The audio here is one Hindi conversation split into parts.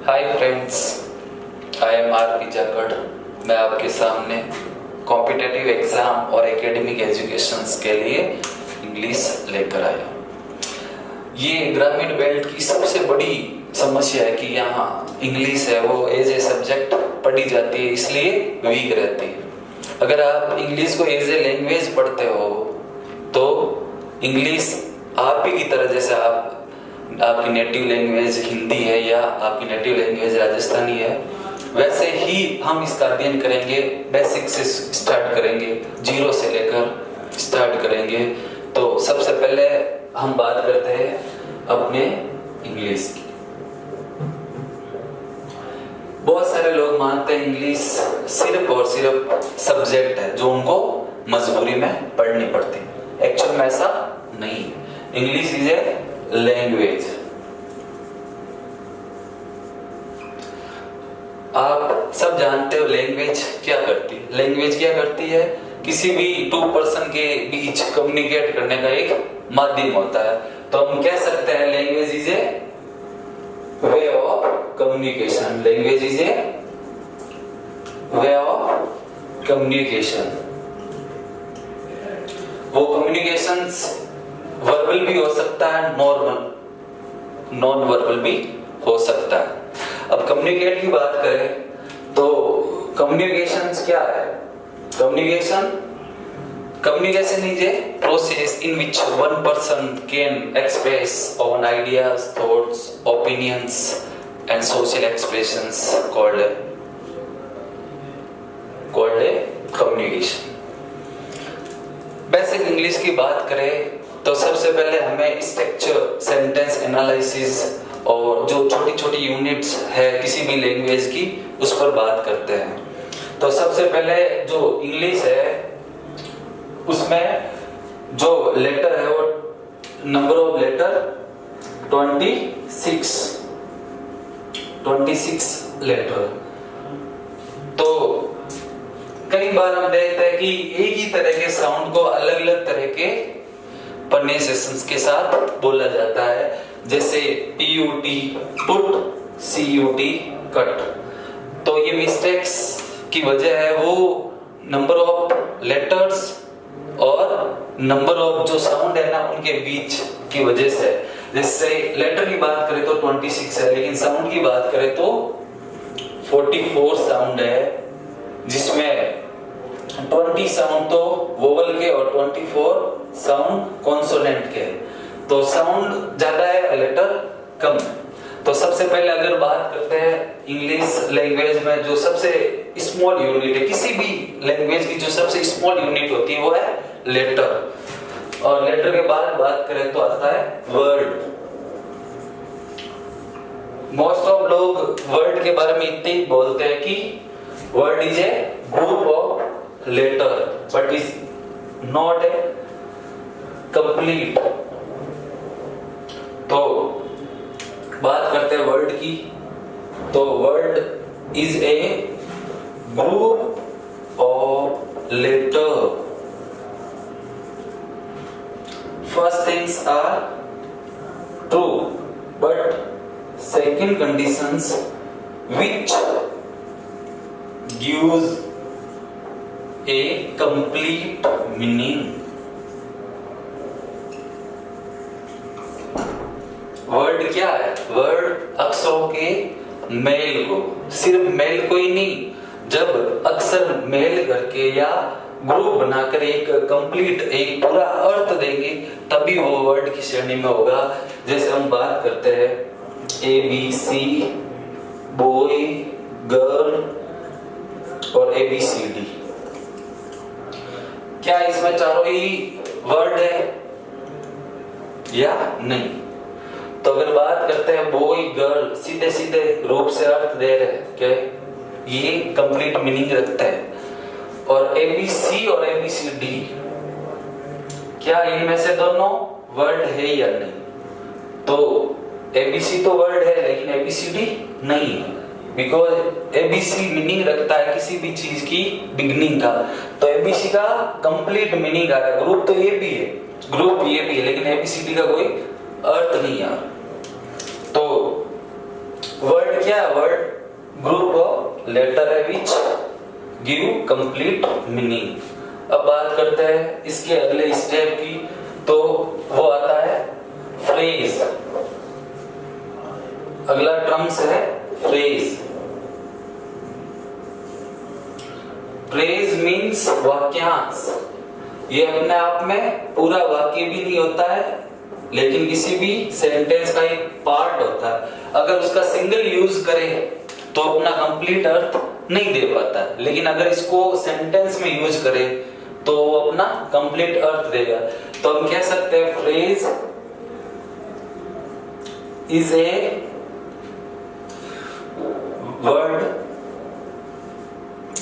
Hi friends, I am R P Jakhar. मैं आपके सामने कॉम्पिटिटिव एग्जाम और एकेडमिक एजुकेशंस के लिए इंग्लिश लेकर आया। ये ग्रामीण बेल्ट की सबसे बड़ी समस्या है कि यहाँ इंग्लिश है वो एज ए सब्जेक्ट पढ़ी जाती है, इसलिए वीक रहती है। अगर आप इंग्लिश को एज ए लैंग्वेज पढ़ते हो तो इंग्लिश आप ही की तरह, जैसे आपकी नेटिव लैंग्वेज हिंदी है या आपकी नेटिव लैंग्वेज राजस्थानी है, वैसे ही हम इसका अध्ययन करेंगे। बेसिक से स्टार्ट करेंगे, जीरो से लेकर स्टार्ट करेंगे। तो सबसे पहले हम बात करते हैं अपने इंग्लिश की। बहुत सारे लोग मानते हैं इंग्लिश सिर्फ और सिर्फ सब्जेक्ट है जो उनको मजबूरी में पढ़नी पड़ती है। एक्चुअल में ऐसा नहीं है। English is a language. आप सब जानते हो लैंग्वेज क्या करती है। लैंग्वेज क्या करती है? किसी भी टू पर्सन के बीच कम्युनिकेट करने का एक माध्यम होता है। तो हम कह सकते हैं language is a way of communication. Language is a way of communication. वो कम्युनिकेशंस वर्बल भी हो सकता है, नॉन वर्बल भी हो सकता है। अब कम्युनिकेट की बात करें तो कम्युनिकेशंस क्या है? Communication is a process in which one person can express own ideas, thoughts, opinions and social expressions called a communication. Basic English की बात करें तो सबसे पहले हमें स्ट्रक्चर, सेंटेंस एनालिसिस और जो छोटी छोटी यूनिट्स है किसी भी लैंग्वेज की, उस पर बात करते हैं। तो सबसे पहले जो इंग्लिश है उसमें जो लेटर है वो नंबर ऑफ लेटर 26 लेटर। तो कई बार हम देखते हैं कि एक ही तरह के साउंड को अलग अलग तरह के प्रोनाउंसिएशंस के साथ बोला जाता है, जैसे PUT पुट, CUT कट। तो ये मिस्टेक्स की वजह है वो नंबर ऑफ लेटर्स और नंबर ऑफ जो साउंड है ना उनके बीच की वजह से। जैसे लेटर की बात करें तो 26 है, लेकिन साउंड की बात करें तो 44 साउंड है, जिसमें 20 साउंड तो वोवल के और 24 साउंड कॉन्सोनेंट के। तो साउंड ज्यादा है, लेटर कम है। तो सबसे पहले अगर बात करते हैं इंग्लिश लैंग्वेज में जो सबसे स्मॉल यूनिट है, किसी भी लैंग्वेज की जो सबसे स्मॉल यूनिट होती है वो है लेटर। और लेटर के बाद बात करें तो आता है वर्ड। मोस्ट ऑफ लोग वर्ड के बारे में इतने ही बोलते हैं कि word is a group of letter but is not a complete. तो बात करते हैं वर्ड की। तो word is a group of letter. First things are true but second conditions which gives a complete meaning. Word क्या है? वर्ड अक्षरों के मेल को, सिर्फ मेल को ही नहीं, जब अक्षर मेल करके या ग्रुप बनाकर एक कंप्लीट, एक पूरा अर्थ देंगे तभी वो वर्ड की श्रेणी में होगा। जैसे हम बात करते हैं ABC, बॉय, गर्ल और ABCD। क्या इसमें चारों ही वर्ड है या नहीं? तो अगर बात करते हैं बॉय गर्ल, सीधे सीधे रूप से अर्थ दे रहे हैं क्या ये कंप्लीट मीनिंग रखता है। और ABC और ABCD, क्या इनमें से दोनों वर्ड है या नहीं? तो ABC तो वर्ड है लेकिन ABCD नहीं है, बिकॉज ABC मीनिंग रखता है किसी भी चीज की बिगनिंग का। तो ABC का कंप्लीट मीनिंग आ रहा है। ग्रुप तो ये भी है, ग्रुप ये भी है, लेकिन ABCD का कोई अर्थ नहीं आ रहा। तो वर्ड वर्ड क्या है? वर्ड ग्रुप ऑफ लेटर है विच गिव कंप्लीट मीनिंग। अब बात करते हैं इसके अगले स्टेप की, तो वो आता है फ्रेज। अगला टर्म्स है फ्रेज। फ्रेज मीन्स वाक्यांश। ये अपने आप में पूरा वाक्य भी नहीं होता है, लेकिन किसी भी सेंटेंस का एक पार्ट होता है। अगर उसका सिंगल यूज करे तो अपना कंप्लीट अर्थ नहीं दे पाता, लेकिन अगर इसको सेंटेंस में यूज करे तो वो अपना कंप्लीट अर्थ देगा। तो हम कह सकते हैं फ्रेज इज ए वर्ड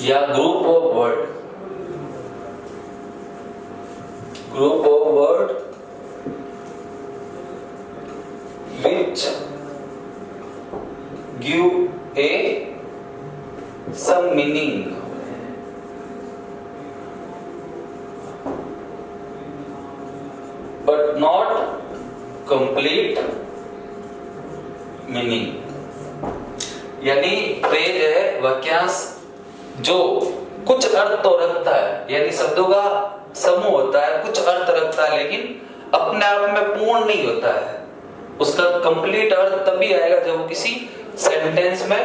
या group of word, group of word which give a some meaning, but not complete meaning। यानी फ्रेज है वाक्यांश जो कुछ अर्थ तो रखता है, यानी शब्दों का समूह होता है, कुछ अर्थ रखता है, लेकिन अपने आप में पूर्ण नहीं होता है। उसका कंप्लीट अर्थ तभी आएगा जब वो किसी सेंटेंस में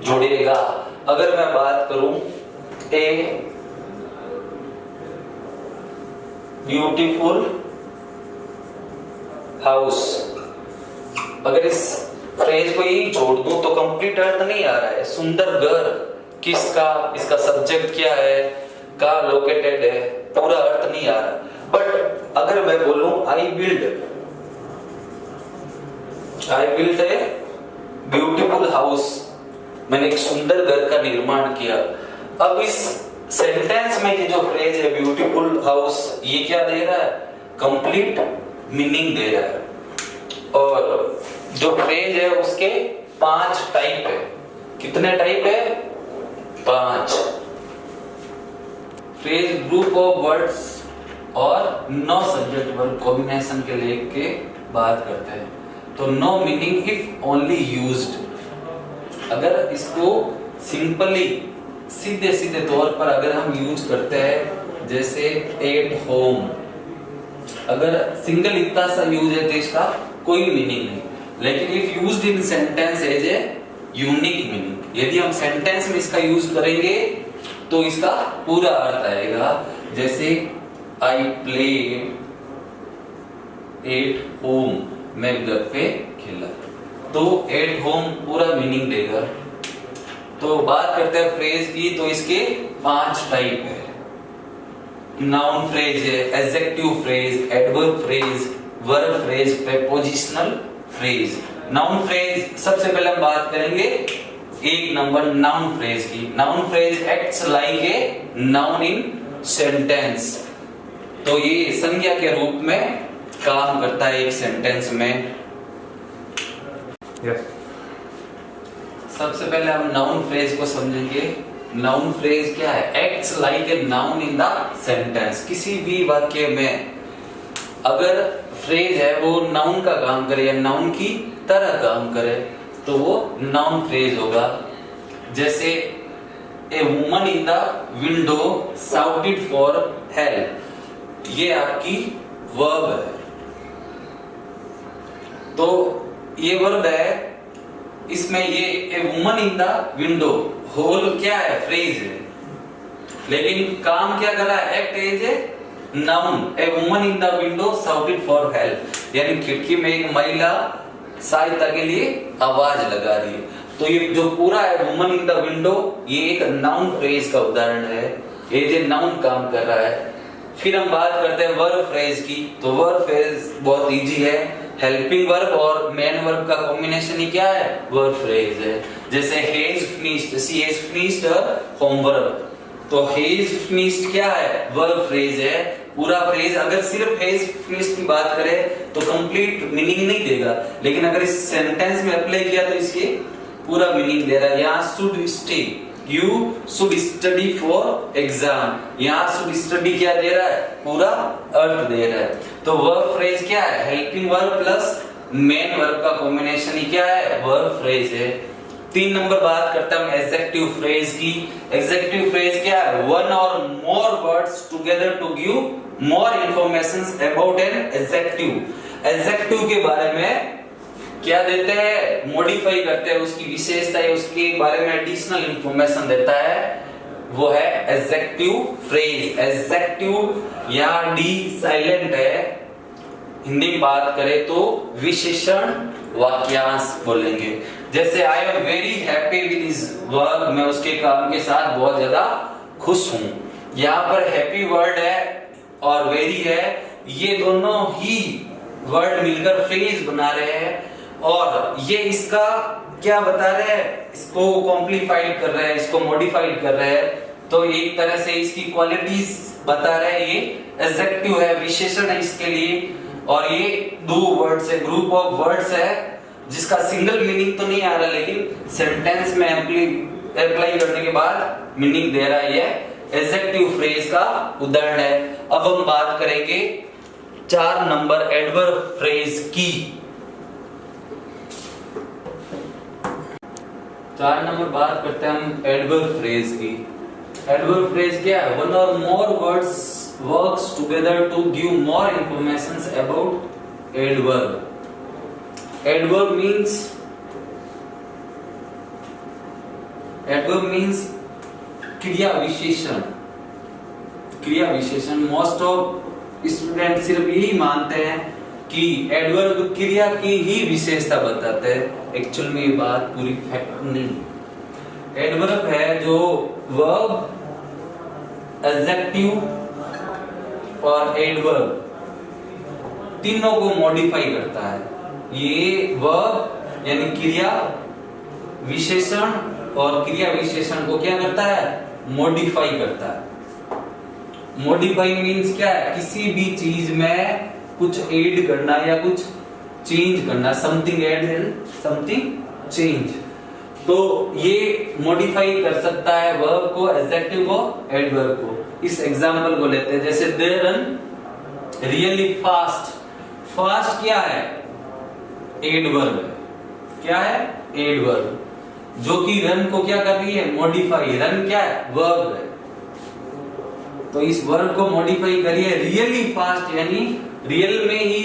जुड़ेगा। अगर मैं बात करूं ए ब्यूटीफुल हाउस, अगर इस फ्रेज को ही जोड़ दूं तो कंप्लीट अर्थ नहीं आ रहा है। सुंदर घर किसका, इसका सब्जेक्ट क्या है, कहाँ लोकेटेड है, पूरा अर्थ नहीं आ रहा। बट अगर मैं बोलूं I build a beautiful house, मैंने एक सुंदर घर का निर्माण किया। अब इस सेंटेंस में ये जो फ्रेज है ब्यूटीफुल हाउस, ये क्या दे रहा है? कंप्लीट मीनिंग दे रहा है। और जो फ्रेज है उसके 5 टाइप है। कितने टाइप है? 5। फ्रेज ग्रुप ऑफ वर्ड्स और नो सब्जेक्ट वर्ब कॉम्बिनेशन के लेके बात करते हैं। तो no meaning if only used. अगर इसको सिंपली सीधे सीधे तौर पर अगर हम यूज करते हैं, जैसे एट होम, अगर सिंगल इतना सा यूज है तो इसका कोई मीनिंग नहीं। लेकिन if used in sentence as a unique meaning, यदि हम सेंटेंस में इसका यूज करेंगे तो इसका पूरा अर्थ आएगा। जैसे आई प्लेड एट होम, मैं घर पे खेला, तो एट होम पूरा मीनिंग देगा। तो बात करते हैं फ्रेज की, तो इसके 5 टाइप है। नाउन फ्रेज है, adjective phrase, adverb phrase, verb phrase, prepositional phrase. Noun phrase सबसे पहले हम बात करेंगे 1 नंबर नाउन फ्रेज की। Noun phrase acts like a noun in sentence, तो ये संज्ञा के रूप में काम करता है एक सेंटेंस में। yes. सबसे पहले हम नाउन फ्रेज को समझेंगे। नाउन फ्रेज क्या है? Acts like a noun in the sentence. किसी भी वाक्य में अगर फ्रेज है वो नाउन का काम करे या नाउन की तरह काम करे तो वो नाउन फ्रेज होगा। जैसे ए woman in the window shouted for help, ये आपकी वर्ब है। तो ये वर्ब है, इसमें ये a woman in the window, whole क्या है? फ्रेज है, लेकिन काम क्या कर रहा है? Act as a noun. A woman in the window shouted for help, यानी खिड़की में एक महिला सहायता के लिए आवाज लगा रही है। तो ये जो पूरा है वुमन इन द विंडो, ये एक नाउन फ्रेज का उदाहरण है, एज ए नाउन काम कर रहा है। फिर हम बात करते हैं वर्ब फ्रेज की। तो वर्ब फ्रेज बहुत इजी है, हेल्पिंग वर्ब और मेन वर्ब का कॉम्बिनेशन ही क्या है? वर्ब फ्रेज है। जैसे he is finished, she has finished her homework, तो he is finished क्या है? वर्ब फ्रेज है। पूरा फ्रेज अगर सिर्फ he is finished की बात करें तो कंप्लीट मीनिंग नहीं देगा, लेकिन अगर इस सेंटेंस में अप्लाई किया तो इसके पूरा मीनिंग दे रहा है। यहाँ should stay, you should study for exam, यहाँ शुड स्टडी क्या दे रहा है? पूरा अर्थ दे रहा है। तो वर्ब फ्रेज क्या है? Helping verb plus main verb का कॉम्बिनेशन ही क्या है? वर्ब फ्रेज है। 3 नंबर बात करते हैं हम एडजेक्टिव फ्रेज की। एडजेक्टिव फ्रेज क्या है? One or more words together to give more informations about an adjective. Adjective के बारे में क्या देते हैं? मॉडिफाई करते हैं, उसकी विशेषता है, उसके बारे में एडिशनल इंफॉर्मेशन देता है, वो है एडजेक्टिव फ्रेज। एडजेक्टिव या डी साइलेंट है, हिंदी में बात करें तो विशेषण वाक्यांश बोलेंगे। जैसे I am very happy with his work, मैं उसके काम के साथ बहुत ज्यादा खुश हूं। यहाँ पर हैप्पी वर्ड है और वेरी है, ये दोनों ही वर्ड मिलकर फ्रेज बना रहे हैं और ये इसका क्या बता रहे हैं? इसको कॉम्प्लीफाइड कर रहे हैं, इसको मॉडिफाइड कर रहे हैं, तो एक तरह से इसकी क्वालिटीज बता रहे हैं। ये एडजेक्टिव है, विशेषण है इसके लिए, और ये दो वर्ड्स है, ग्रुप ऑफ वर्ड्स है जिसका सिंगल मीनिंग तो नहीं आ रहा, लेकिन सेंटेंस में अप्लाई करने के बाद मीनिंग दे रहा है। ये एडजेक्टिव फ्रेज का उदाहरण है। अब हम बात करेंगे 4 नंबर एडवर्ब फ्रेज की। 4 नंबर बात करते हैं हम एडवर्ब फ्रेज की। एडवर्ब फ्रेज क्या है? One or more words works together to give more informations about adverb. Adverb means क्रिया विशेषण। क्रिया विशेषण मोस्ट ऑफ स्टूडेंट सिर्फ यही मानते हैं कि एडवर्ब क्रिया की ही विशेषता बताते हैं। एक्चुअल में ये बात पूरी फैक्ट नहीं। एडवर्ब है जो वर्ब, एडजेक्टिव और एडवर्ब तीनों को मॉडिफाई करता है। ये वर्ब यानी क्रिया विशेषण और क्रिया विशेषण को क्या करता है? मॉडिफाई करता है। मॉडिफाई मीन्स क्या है? किसी भी चीज में कुछ ऐड करना या कुछ चेंज करना, something add and something change. तो ये मॉडिफाई कर सकता है वर्ब को, एडजेक्टिव को, एडवर्ब को। इस एग्जांपल को लेते हैं, जैसे they run really fast. Fast क्या है? एडवर्ब है। क्या है? एडवर्ब, जो कि रन को क्या कर रही है? मॉडिफाई। रन क्या है? वर्ब है, तो इस वर्ब को मॉडिफाई करिए। रियली फास्ट यानी रियल में ही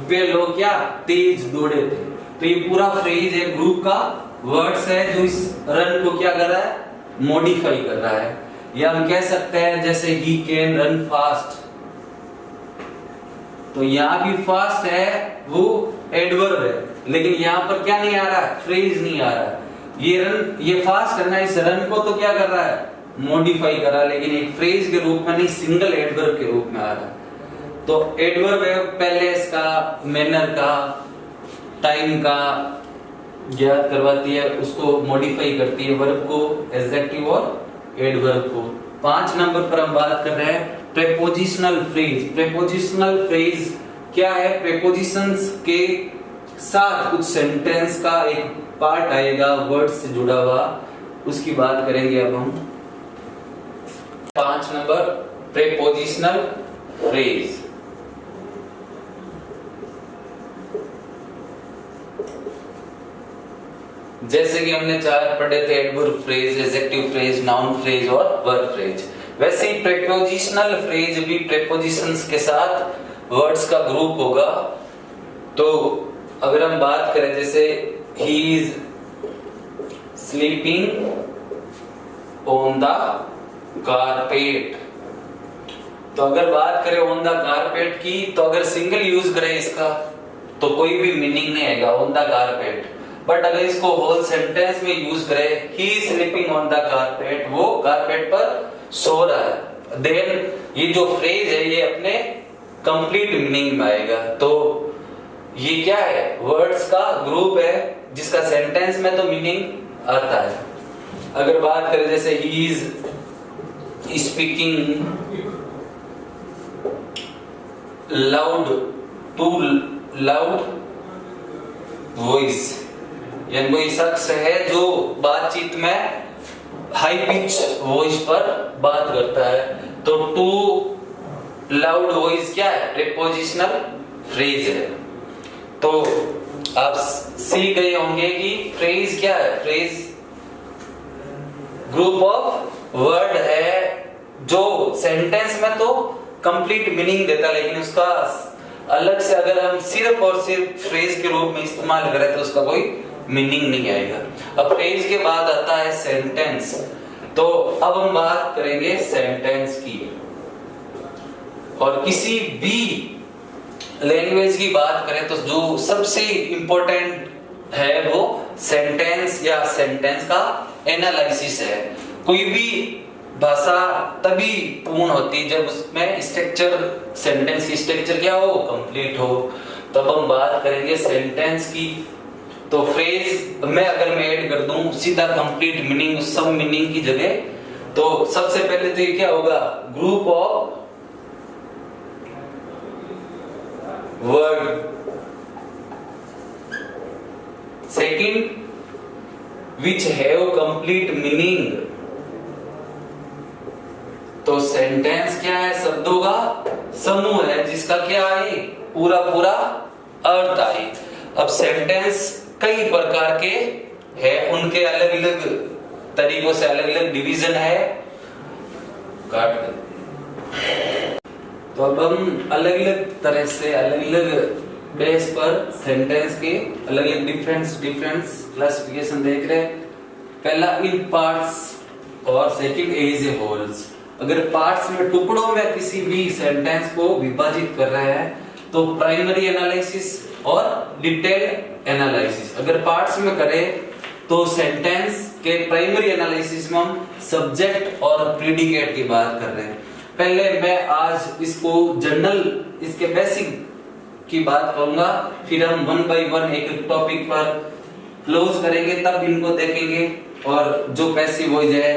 वे लोग क्या तेज दौड़े थे। तो ये पूरा फ्रेज है, ग्रुप का वर्ड्स है जो इस रन को क्या कर रहा है? मॉडिफाई कर रहा है। या हम कह सकते हैं जैसे ही कैन रन फास्ट, तो यहाँ भी फास्ट है, वो एडवर्ब है, लेकिन यहाँ पर क्या नहीं आ रहा है? फ्रेज नहीं आ रहा। ये रन, ये फास्ट है ना, इस रन को तो क्या कर रहा है? मॉडिफाई कर रहा है, लेकिन एक फ्रेज के रूप में नहीं, सिंगल एडवर्ब के रूप में आ रहा है। तो एडवर्ब है पहले इसका मैनर का, टाइम का ज्ञात करवाती है, उसको मॉडिफाई करती है, वर्ब को, एडजेक्टिव और एडवर्ब को। 5 नंबर पर हम बात कर रहे हैं प्रेपोजिशनल फ्रेज। प्रेपोजिशनल फ्रेज क्या है? प्रेपोजिशंस के साथ कुछ सेंटेंस का एक पार्ट आएगा वर्ड से जुड़ा हुआ, उसकी बात करेंगे अब हम। 5 नंबर प्रेपोजिशनल फ्रेज। जैसे कि हमने 4 पढ़े थे, adverb phrase, adjective phrase, noun phrase और वर्ब फ्रेज। वैसे ही प्रेपोजिशनल फ्रेज भी प्रेपोजिशंस के साथ वर्ड्स का ग्रुप होगा। तो अगर हम बात करें जैसे he is sleeping on the carpet, तो अगर बात करें ऑन द कारपेट की, तो अगर सिंगल यूज करें इसका तो कोई भी मीनिंग नहीं आएगा ऑन द कारपेट। बट अगर इसको होल सेंटेंस में यूज करें, he is sleeping on the carpet, वो कारपेट पर सो रहा है, देन ये जो फ्रेज है ये अपने कंप्लीट मीनिंग में आएगा। तो ये क्या है? वर्ड्स का ग्रुप है जिसका सेंटेंस में तो मीनिंग आता है। अगर बात करें जैसे he is speaking loud to loud voice, यानी कोई शख्स है जो बातचीत में हाई पिच वॉइस पर बात करता है, तो टू लाउड वॉइस क्या है? प्रीपोजिशनल फ्रेज है। तो आप सीख गए होंगे कि फ्रेज क्या है? फ्रेज ग्रुप ऑफ वर्ड है जो सेंटेंस में तो कंप्लीट मीनिंग देता है, लेकिन उसका अलग से अगर हम सिर्फ और सिर्फ फ्रेज के रूप में इस्तेमाल करें तो उसका कोई मीनिंग नहीं आएगा। अब फ्रेज के बाद आता है सेंटेंस। तो अब हम बात करेंगे सेंटेंस की, और किसी भी लैंग्वेज की बात करें तो जो सबसे इंपॉर्टेंट है वो सेंटेंस या सेंटेंस का एनालिसिस है। कोई भी भाषा तभी पूर्ण होती है जब उसमें स्ट्रक्चर, सेंटेंस की स्ट्रक्चर क्या हो, कंप्लीट हो। तब हम बात करेंगे सेंटेंस की। तो फ्रेज में अगर मैं ऐड कर दूं सीधा कंप्लीट मीनिंग, सब मीनिंग की जगह, तो सबसे पहले तो ये क्या होगा, group of word. Second, which have complete meaning. तो सेंटेंस क्या है, शब्दों का समूह है जिसका क्या है, पूरा पूरा अर्थ आए। अब सेंटेंस कई प्रकार के हैं, उनके अलग अलग तरीकों से अलग अलग डिवीजन है। तो अब हम अलग अलग तरह से अलग अलग बेस पर सेंटेंस के अलग अलग डिफरेंट क्लासिफिकेशन देख रहे हैं। पहला इन पार्ट्स और सेकंड एज ए होल्स। अगर पार्ट्स में, टुकड़ों में किसी भी सेंटेंस को विभाजित कर रहे हैं तो प्राइमरी एनालिसिस और डिटेल्ड एनालिसिस। अगर पार्ट्स में करें तो सेंटेंस के प्राइमरी एनालिसिस में हम सब्जेक्ट और प्रीडिकेट की बात कर रहे हैं। पहले मैं आज इसको जनरल, इसके बेसिक की बात करूंगा, फिर हम वन बाय वन एक टॉपिक पर क्लोज करेंगे, तब इनको देखेंगे। और जो पैसिव वॉइस है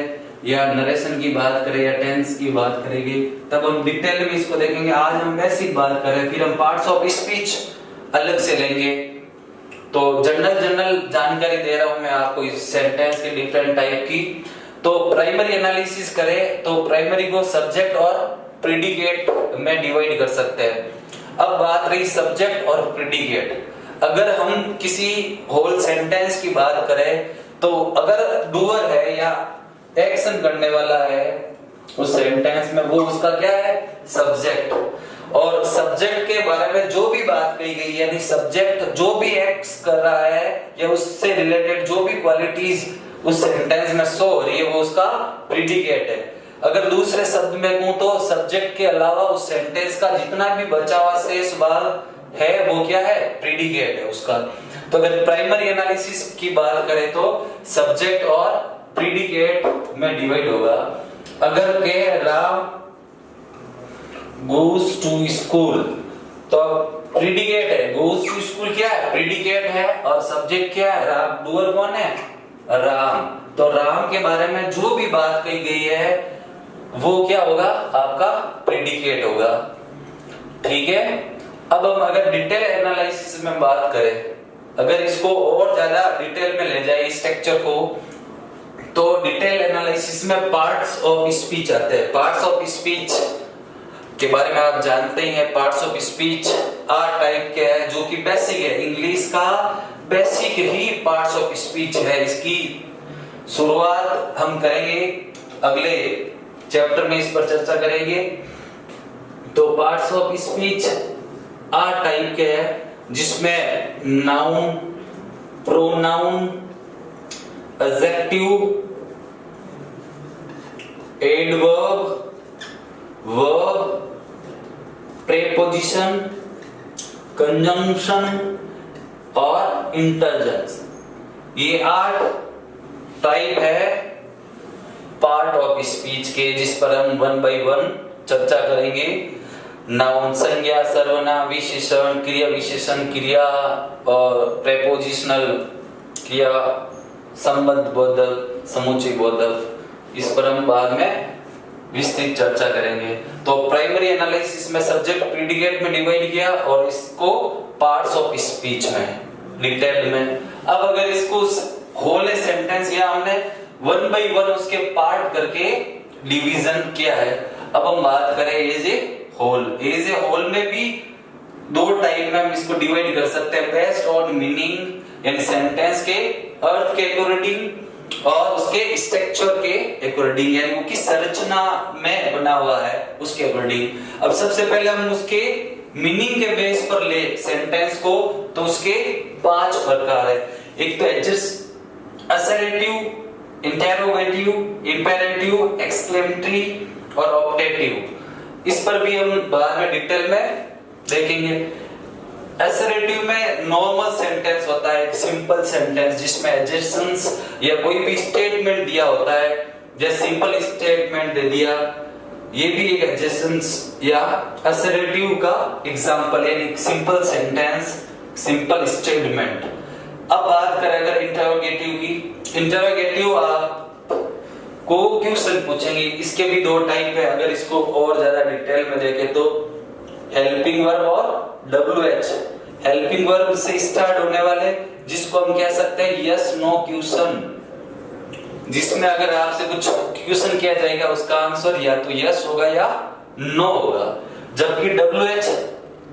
या नरेशन की बात करें या टेंस की बात करेंगे, तब हम डिटेल में इसको देखेंगे। आज हम बेसिक बात करें, फिर हम पार्ट्स ऑफ स्पीच अलग से लेंगे। तो जनरल जानकारी दे रहा हूं मैं आपको इस सेंटेंस के डिफरेंट टाइप की। तो प्राइमरी एनालिसिस करें तो प्राइमरी को सब्जेक्ट और प्रीडिकेट में डिवाइड कर सकते हैं। अब बात रही सब्जेक्ट और प्रीडिकेट। अगर हम किसी होल सेंटेंस की बात करें तो अगर डूअर है या एक्शन करने वाला है उस सेंटेंस में, वो उसका क्या है, सब्जेक्ट। और सब्जेक्ट के बारे में जो भी बात कही गई, यानी सब्जेक्ट जो भी एक्ट कर रहा है या उससे रिलेटेड जो भी क्वालिटीज उस सेंटेंस में शो हो रही है, वो उसका प्रीडिकेट है। अगर दूसरे शब्द में कहूं तो सब्जेक्ट के अलावा उस सेंटेंस का जितना भी बचा हुआ शेष भाग है वो क्या है, प्रीडिकेट है उसका। तो अगर प्राइमरी एनालिसिस की बात करें तो सब्जेक्ट और प्रीडिकेट में डिवाइड होगा। अगर कहे राम goes to school, तो प्रीडिकेट है, goes to school क्या है, प्रीडिकेट है, और सब्जेक्ट क्या है, राम। डूअर कौन है, राम। तो राम के बारे में जो भी बात कही गई है वो क्या होगा, आपका प्रीडिकेट होगा। ठीक है। अब हम अगर डिटेल एनालिसिस में बात करें, अगर इसको और ज्यादा डिटेल में ले जाए स्ट्रक्चर को, तो डिटेल एनालिसिस में पार्ट्स ऑफ स्पीच आते हैं। पार्ट्स ऑफ स्पीच के बारे में आप जानते ही हैं। पार्ट्स ऑफ स्पीच आर टाइप के है, जो कि बेसिक है, इंग्लिश का बेसिक ही पार्ट्स ऑफ स्पीच है। इसकी शुरुआत हम करेंगे अगले चैप्टर में, इस पर चर्चा करेंगे। तो पार्ट्स ऑफ स्पीच आर टाइप के है, जिसमें noun, pronoun, adjective, adverb, verb, preposition, conjunction और इंटरजेक्शन। ये 8 टाइप है पार्ट ऑफ स्पीच के, जिस पर हम वन बाय वन चर्चा करेंगे। नाउन संज्ञा, सर्वनाम, विशेषण, क्रिया विशेषण, क्रिया और प्रीपोजिशनल क्रिया, संबंध बोधक, समुच्चय बोधक, इस पर हम बाद में विस्तृत चर्चा करेंगे। तो प्राइमरी एनालिसिस में सब्जेक्ट प्रीडिकेट में डिवाइड किया और इसको पार्ट्स ऑफ स्पीच में डिटेल में। अब अगर इसको होल सेंटेंस या हमने वन बाय वन उसके पार्ट करके डिवीजन किया है। अब हम बात करें as a whole. As a whole में भी 2 टाइप में हम इसको डिवाइड कर सकते हैं, बेस्ड ऑन मीनिंग, यानी सेंटेंस के अर्थ के अकॉर्डिंग, और उसके स्ट्रक्चर के अकॉर्डिंग, यानी वो किस संरचना में बना हुआ है उसके अकॉर्डिंग। अब सबसे पहले हम उसके मीनिंग के बेस पर ले सेंटेंस को, तो उसके 5 प्रकार है। एक तो adjective, assertive, interrogative, imperative, exclamatory और ऑप्टेटिव। इस पर भी हम बाद में डिटेल में देखेंगे। असर्टिव में नॉर्मल सेंटेंस होता है, सिंपल सेंटेंस जिसमें एडजेक्शंस या कोई भी स्टेटमेंट दिया होता है, जैसे सिंपल स्टेटमेंट दे दिया, ये भी एक एडजेक्शंस या असर्टिव का एग्जांपल है, एक सिंपल सेंटेंस, सिंपल स्टेटमेंट। अब बात करें अगर इंटरोगेटिव की, इंटरोगेटिव आप को क्वेश्चन पूछेंगे, इसके भी 2 टाइप है। अगर इसको और ज्यादा डिटेल में देखें तो हेल्पिंग वर्ब और WH। हेल्पिंग वर्ब से स्टार्ट होने वाले जिसको हम कह सकते हैं यस नो क्वेश्चन, जिसमें अगर आपसे कुछ क्वेश्चन किया जाएगा उसका आंसर या तो यस होगा या नो होगा। जबकि WH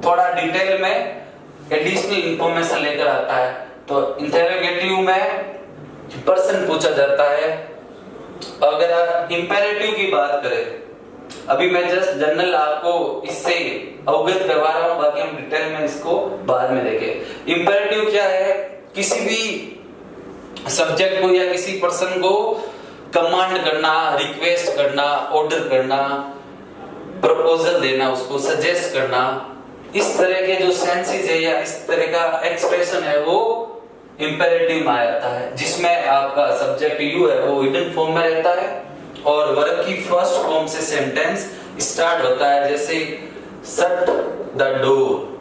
थोड़ा डिटेल में एडिशनल इंफॉर्मेशन लेकर आता है। तो इंटरोगेटिव में पर्सन पूछा जाता है। अगर आप इंपेरेटिव की बात करें, अभी मैं जस्ट जनरल आपको इससे अवगत करवा रहा हूं, बाकी हम डिटेल में इसको बाद में देखें। इंपेरेटिव क्या है? किसी भी सब्जेक्ट को या किसी पर्सन को कमांड करना, रिक्वेस्ट करना, ऑर्डर करना, प्रपोजल देना, उसको सजेस्ट करना, इस तरह के जो सेंसेस है या इस तरह का एक्सप्रेशन है वो इंपेरेटिव में आ जाता है, जिसमें आपका सब्जेक्ट यू है वो हिडन फॉर्म में रहता है और वर्ब की फर्स्ट फॉर्म से सेंटेंस स्टार्ट होता है, जैसे शट द डोर।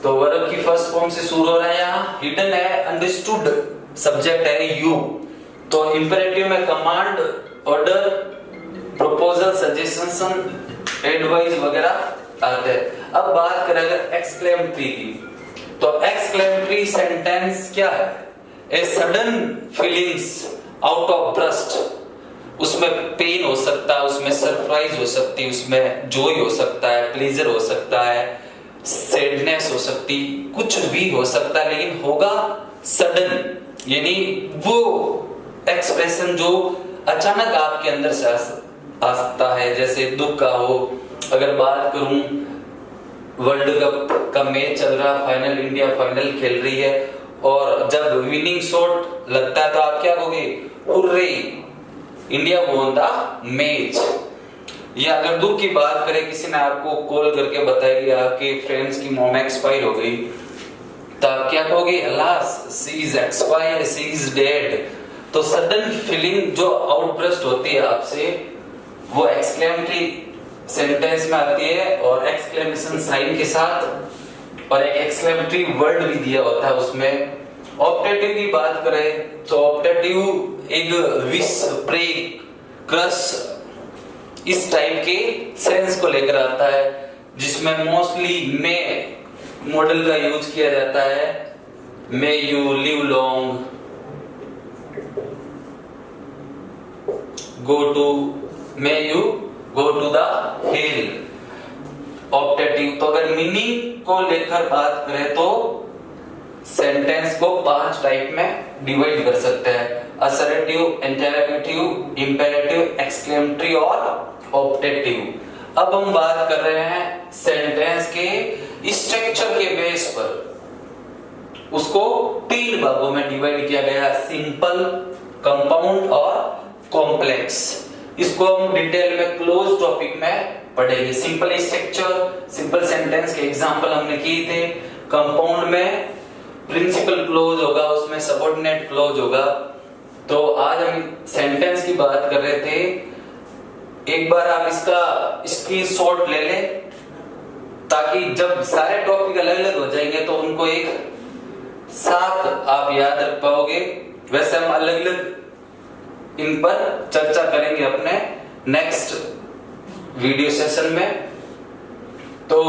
तो वर्ब की फर्स्ट फॉर्म से शुरू हो रहा है, यहाँ हिडन है, अंडरस्टूड सब्जेक्ट है यू। तो इंपेरेटिव में command, order, proposal, suggestion, advice वगैरह आते हैं। अब बात करें अगर एक्सक्लेमेटरी की, तो एक्सक्लेमेटरी सेंटेंस क्या है? A sudden feelings out of burst. उसमें पेन हो सकता है, उसमें सरप्राइज हो सकती है, उसमें जॉय हो सकता है, प्लेजर हो सकता है, सैडनेस हो सकती, कुछ भी हो सकता है, लेकिन होगा सडन, यानी वो एक्सप्रेशन जो अचानक आपके अंदर से आ सकता है, जैसे दुख का हो। अगर बात करूं, वर्ल्ड कप का मैच चल रहा, फाइनल, इंडिया फाइनल खेल रही है और जब विनिंग शॉट लगता है तो आप क्या कहोगे? Hurray, India won the match. या अगर दुख की बात करें, किसी ने आपको कॉल करके बताया कि आपके फ्रेंड्स की मॉम एक्सपायर हो गई, तो आप क्या कहोगे? Alas, she is expired, she is dead. तो सडन फीलिंग जो आउटबर्स्ट होती है आपसे, वो एक्सक्लेमेटरी सेंटेंस में आती है और एक्सक्लेमेशन साइन के साथ, और एक एक्सक्लेमेटरी वर्ड भी दिया होता है उसमें। ऑप्टेटिव की बात करें तो ऑप्टेटिव एक विश, प्रे, क्रश, इस टाइप के सेंस को लेकर आता है, जिसमें मोस्टली मे मॉडल का यूज किया जाता है। May you live long, go to, may you go to the hill. Optative. तो अगर मीनिंग को लेकर बात करें तो सेंटेंस को 5 टाइप में डिवाइड कर सकते हैं: असर्टिव, इंटरोगेटिव, इंपेरेटिव, एक्सक्लेमेटरी और ऑप्टेटिव। अब हम बात कर रहे हैं सेंटेंस के स्ट्रक्चर के बेस पर। उसको 3 भागों में डिवाइड किया गया: सिंपल, कंपाउंड और कॉम्प्लेक्स। इसको हम डिटेल में क्लोज टॉपिक में पढ़ेंगे। सिंपल स्ट्रक्चर, सिंपल सेंटेंस के एग्जांपल हमने किए थे। कंपाउंड में प्रिंसिपल क्लोज होगा, उसमें सबऑर्डिनेट क्लोज होगा। तो आज हम सेंटेंस की बात कर रहे थे। एक बार आप इसका स्क्रीनशॉट ले लें, ताकि जब सारे टॉपिक अलग अलग हो जाएंगे तो उनको एक साथ आप याद रख पाओगे। वैसे हम अलग अलग इन पर चर्चा करेंगे अपने नेक्स्ट वीडियो सेशन में। तो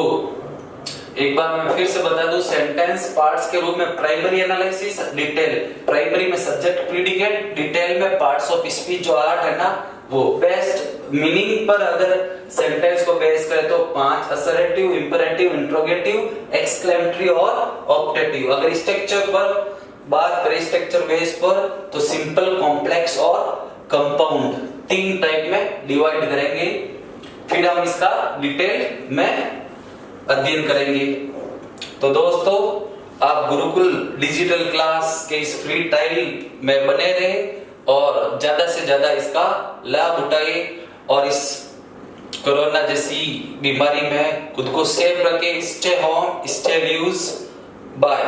एक बार मैं फिर से बता दूं, सेंटेंस पार्ट्स के रूप में प्राइमरी एनालिसिस, डिटेल। प्राइमरी में सब्जेक्ट, प्रीडिकेट, डिटेल में पार्ट्स ऑफ स्पीच जो 8 है ना, वो बेस्ट मीनिंग पर अगर सेंटेंस को बेस करें तो 5: असर्टिव, इंपेरेटिव, इंट्रोगेटिव, एक्सक्लेमेटरी और ऑप्टेटिव। अगर स्ट्रक्चर पर बात करें स्ट्रक्चर बेस पर तो सिंपल, कॉम्प्लेक्स और कंपाउंड 3 टाइप में डिवाइड करेंगे। फिर हम इसका डिटेल में अध्ययन करेंगे। तो दोस्तों, आप गुरुकुल डिजिटल क्लास के इस फ्री ट्रायल में बने रहे और ज्यादा से ज्यादा इसका लाभ उठाए और इस कोरोना जैसी बीमारी में खुद को सेफ रखें। Stay home, stay use, bye.